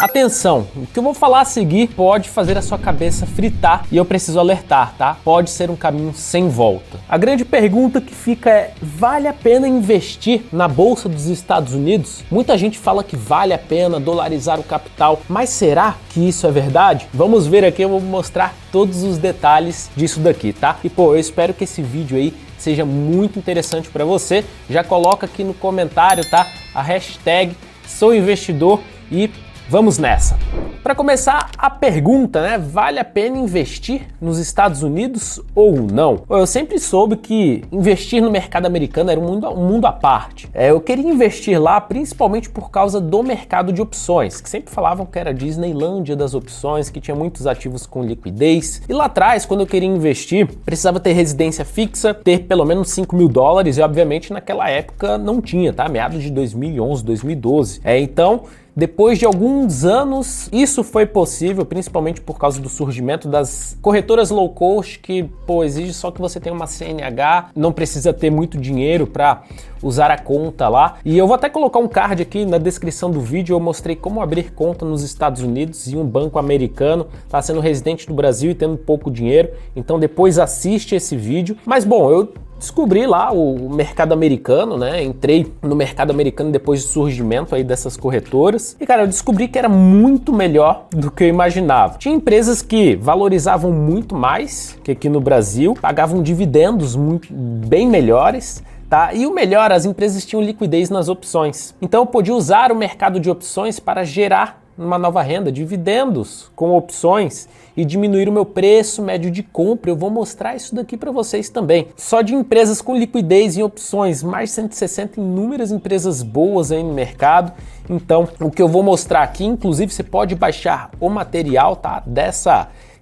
Atenção, o que eu vou falar a seguir pode fazer a sua cabeça fritar e eu preciso alertar, tá? Pode ser um caminho sem volta. A grande pergunta que fica é: vale a pena investir na Bolsa dos Estados Unidos? Muita gente fala que vale a pena dolarizar o capital, mas será que isso é verdade? Vamos ver aqui, eu vou mostrar todos os detalhes disso daqui, tá? E eu espero que esse vídeo aí seja muito interessante para você. Já coloca aqui no comentário, tá? A hashtag #SouInvestidor e vamos nessa! Para começar, a pergunta, né? Vale a pena investir nos Estados Unidos ou não? Eu sempre soube que investir no mercado americano era um mundo à parte. Eu queria investir lá principalmente por causa do mercado de opções, que sempre falavam que era a Disneylândia das opções, que tinha muitos ativos com liquidez. E lá atrás, quando eu queria investir, precisava ter residência fixa, ter pelo menos $5.000 e obviamente naquela época não tinha, tá? Meados de 2011, 2012. Então, depois de alguns anos, isso foi possível, principalmente por causa do surgimento das corretoras low cost, que exige só que você tenha uma CNH, não precisa ter muito dinheiro para usar a conta lá. E eu vou até colocar um card aqui na descrição do vídeo, eu mostrei como abrir conta nos Estados Unidos e um banco americano, tá sendo residente do Brasil e tendo pouco dinheiro, então depois assiste esse vídeo. Mas bom, eu descobri lá o mercado americano, né? Entrei no mercado americano depois do surgimento aí dessas corretoras. E, cara, eu descobri que era muito melhor do que eu imaginava. Tinha empresas que valorizavam muito mais que aqui no Brasil, pagavam dividendos bem melhores, tá? E o melhor, as empresas tinham liquidez nas opções. Então eu podia usar o mercado de opções para gerar uma nova renda, dividendos com opções e diminuir o meu preço médio de compra. Eu vou mostrar isso daqui para vocês também. Só de empresas com liquidez em opções, mais de 160 inúmeras empresas boas aí no mercado. Então, o que eu vou mostrar aqui, inclusive você pode baixar o material, tá?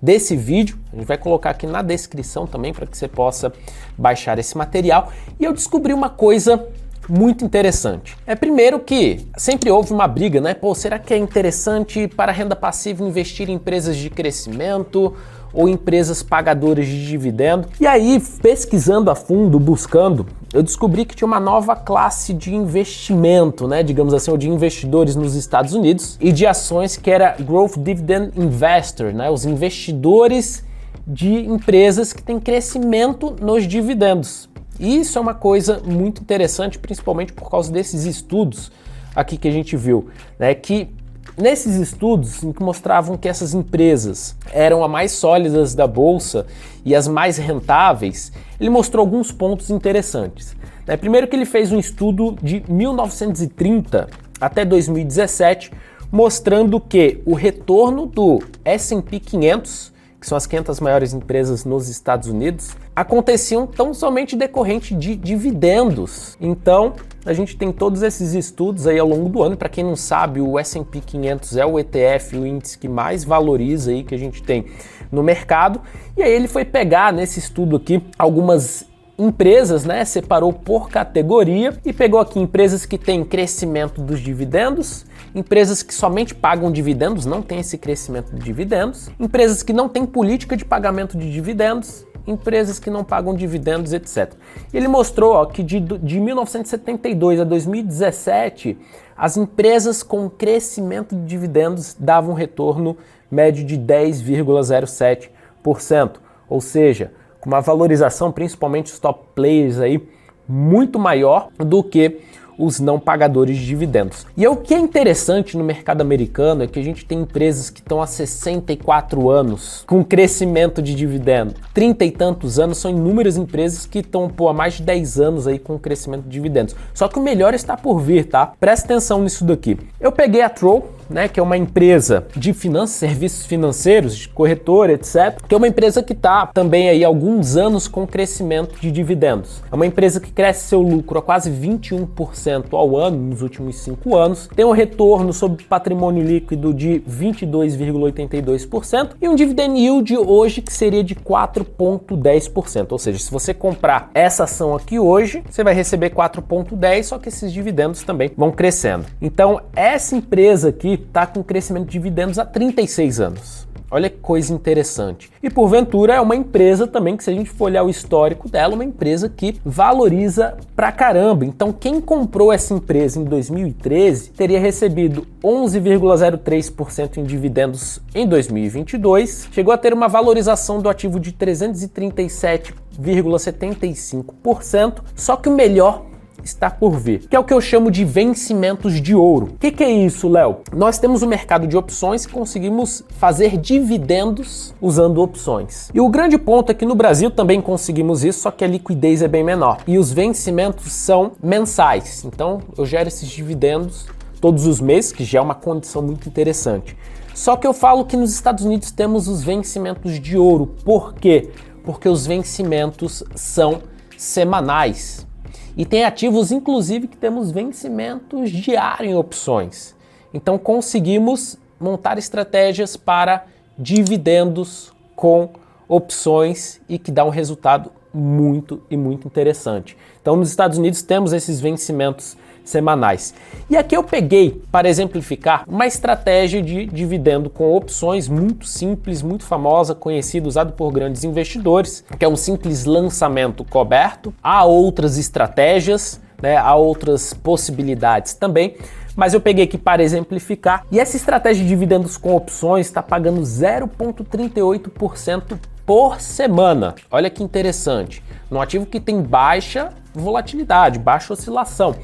Desse vídeo, a gente vai colocar aqui na descrição também para que você possa baixar esse material. E eu descobri uma coisa muito interessante. Primeiro que sempre houve uma briga, né? Será que é interessante para renda passiva investir em empresas de crescimento ou empresas pagadoras de dividendo? E aí, pesquisando a fundo, buscando, eu descobri que tinha uma nova classe de investimento, né? Digamos assim, ou de investidores nos Estados Unidos e de ações que era Growth Dividend Investor, né? Os investidores de empresas que têm crescimento nos dividendos. E isso é uma coisa muito interessante, principalmente por causa desses estudos aqui que a gente viu, né? Que nesses estudos em que mostravam que essas empresas eram as mais sólidas da bolsa e as mais rentáveis, ele mostrou alguns pontos interessantes, né? Primeiro que ele fez um estudo de 1930 até 2017, mostrando que o retorno do S&P 500, que são as 500 maiores empresas nos Estados Unidos, aconteciam tão somente decorrente de dividendos. Então, a gente tem todos esses estudos aí ao longo do ano. Para quem não sabe, o S&P 500 é o ETF, o índice que mais valoriza aí que a gente tem no mercado. E aí ele foi pegar nesse estudo aqui algumas empresas, né? Separou por categoria e pegou aqui empresas que têm crescimento dos dividendos, empresas que somente pagam dividendos, não tem esse crescimento de dividendos, empresas que não têm política de pagamento de dividendos, empresas que não pagam dividendos, etc. Ele mostrou que de 1972 a 2017, as empresas com crescimento de dividendos davam um retorno médio de 10,07%, ou seja, com uma valorização, principalmente os top players aí, muito maior do que os não pagadores de dividendos. E o que é interessante no mercado americano é que a gente tem empresas que estão há 64 anos com crescimento de dividendo. 30 e tantos anos, são inúmeras empresas que estão há mais de 10 anos aí com crescimento de dividendos. Só que o melhor está por vir, tá? Presta atenção nisso daqui. Eu peguei a Troll, né, que é uma empresa de finanças, serviços financeiros, de corretora, etc., que é uma empresa que está também aí há alguns anos com crescimento de dividendos. É uma empresa que cresce seu lucro a quase 21% ao ano nos últimos 5 anos, tem um retorno sobre patrimônio líquido de 22,82% e um dividend yield hoje que seria de 4,10%. Ou seja, se você comprar essa ação aqui hoje, você vai receber 4,10%, só que esses dividendos também vão crescendo. Então, essa empresa aqui está com crescimento de dividendos há 36 anos. Olha que coisa interessante. E porventura é uma empresa também que, se a gente for olhar o histórico dela, uma empresa que valoriza pra caramba. Então quem comprou essa empresa em 2013 teria recebido 11,03% em dividendos em 2022, chegou a ter uma valorização do ativo de 337,75%, só que o melhor está por vir, que é o que eu chamo de vencimentos de ouro. O que é isso, Léo? Nós temos o mercado de opções e conseguimos fazer dividendos usando opções. E o grande ponto é que no Brasil também conseguimos isso, só que a liquidez é bem menor. E os vencimentos são mensais. Então eu gero esses dividendos todos os meses, que já é uma condição muito interessante. Só que eu falo que nos Estados Unidos temos os vencimentos de ouro. Por quê? Porque os vencimentos são semanais. E tem ativos, inclusive, que temos vencimentos diários em opções. Então conseguimos montar estratégias para dividendos com opções e que dá um resultado muito interessante. Então nos Estados Unidos temos esses vencimentos semanais. E aqui eu peguei, para exemplificar, uma estratégia de dividendo com opções muito simples, muito famosa, conhecida, usada por grandes investidores, que é um simples lançamento coberto. Há outras estratégias, né? Há outras possibilidades também, mas eu peguei aqui para exemplificar. E essa estratégia de dividendos com opções está pagando 0,38% por semana. Olha que interessante. Num ativo que tem baixa volatilidade, baixa oscilação.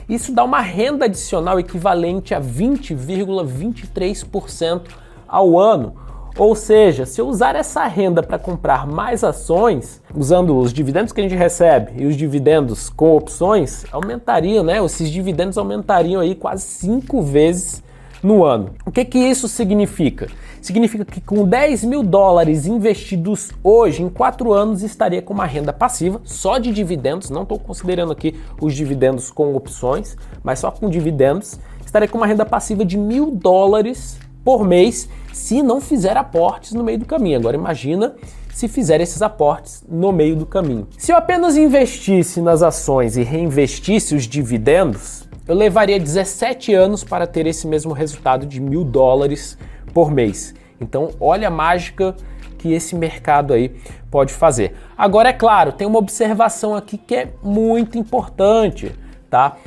Isso dá uma renda adicional equivalente a 20,23% ao ano. Ou seja, se eu usar essa renda para comprar mais ações, usando os dividendos que a gente recebe e os dividendos com opções, aumentariam, né? Esses dividendos aumentariam aí quase 5 vezes no ano. O que isso significa? Significa que com 10 mil dólares investidos hoje, em 4 anos, estaria com uma renda passiva, só de dividendos, não estou considerando aqui os dividendos com opções, mas só com dividendos, estaria com uma renda passiva de 1.000 dólares por mês, se não fizer aportes no meio do caminho. Agora imagina se fizer esses aportes no meio do caminho. Se eu apenas investisse nas ações e reinvestisse os dividendos, eu levaria 17 anos para ter esse mesmo resultado de 1.000 dólares por mês. Então, olha a mágica que esse mercado aí pode fazer. Agora, é claro, tem uma observação aqui que é muito importante, tá?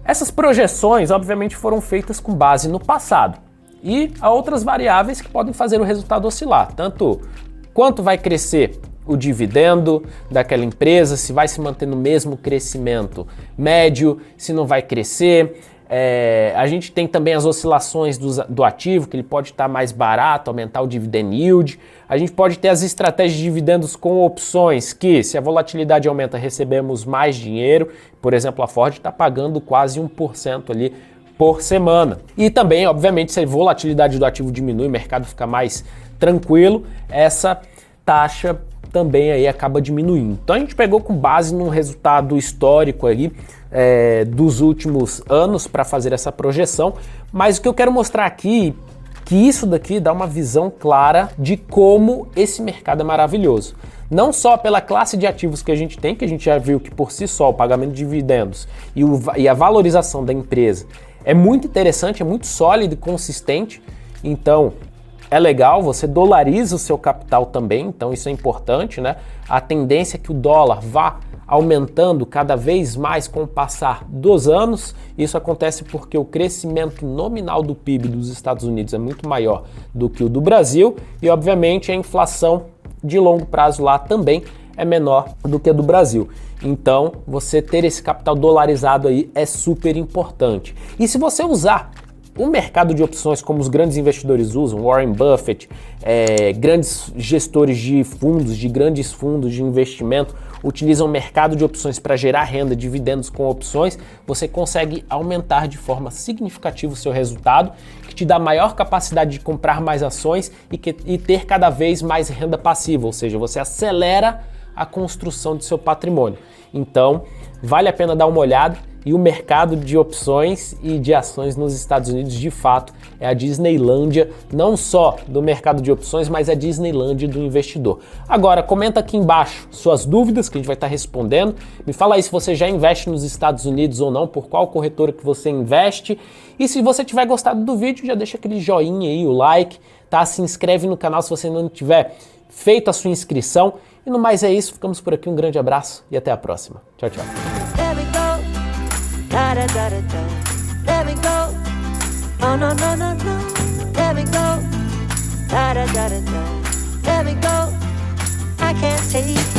Essas projeções, obviamente, foram feitas com base no passado. E há outras variáveis que podem fazer o resultado oscilar. Tanto quanto vai crescer o dividendo daquela empresa, se vai se manter no mesmo crescimento médio, se não vai crescer. A gente tem também as oscilações do ativo, que ele pode estar mais barato, aumentar o dividend yield. A gente pode ter as estratégias de dividendos com opções, que se a volatilidade aumenta, recebemos mais dinheiro. Por exemplo, a Ford está pagando quase 1% ali por semana. E também, obviamente, se a volatilidade do ativo diminui, o mercado fica mais tranquilo, essa taxa também aí acaba diminuindo. Então a gente pegou com base num resultado histórico aí dos últimos anos para fazer essa projeção, mas o que eu quero mostrar aqui, que isso daqui dá uma visão clara de como esse mercado é maravilhoso. Não só pela classe de ativos que a gente tem, que a gente já viu que por si só o pagamento de dividendos e a valorização da empresa é muito interessante, é muito sólido e consistente, então é legal, você dolariza o seu capital também, então isso é importante, né? A tendência é que o dólar vá aumentando cada vez mais com o passar dos anos. Isso acontece porque o crescimento nominal do PIB dos Estados Unidos é muito maior do que o do Brasil e, obviamente, a inflação de longo prazo lá também é menor do que a do Brasil. Então, você ter esse capital dolarizado aí é super importante. E se você usar o mercado de opções como os grandes investidores usam, Warren Buffett, grandes gestores de fundos, de grandes fundos de investimento, utilizam o mercado de opções para gerar renda, dividendos com opções, você consegue aumentar de forma significativa o seu resultado, que te dá maior capacidade de comprar mais ações e ter cada vez mais renda passiva, ou seja, você acelera a construção do seu patrimônio. Então, vale a pena dar uma olhada. E o mercado de opções e de ações nos Estados Unidos, de fato, é a Disneylândia, não só do mercado de opções, mas a Disneylândia do investidor. Agora, comenta aqui embaixo suas dúvidas, que a gente vai estar respondendo. Me fala aí se você já investe nos Estados Unidos ou não, por qual corretora que você investe. E se você tiver gostado do vídeo, já deixa aquele joinha aí, o like, tá? Se inscreve no canal se você não tiver feito a sua inscrição. E no mais é isso, ficamos por aqui, um grande abraço e até a próxima. Tchau, tchau. I can't take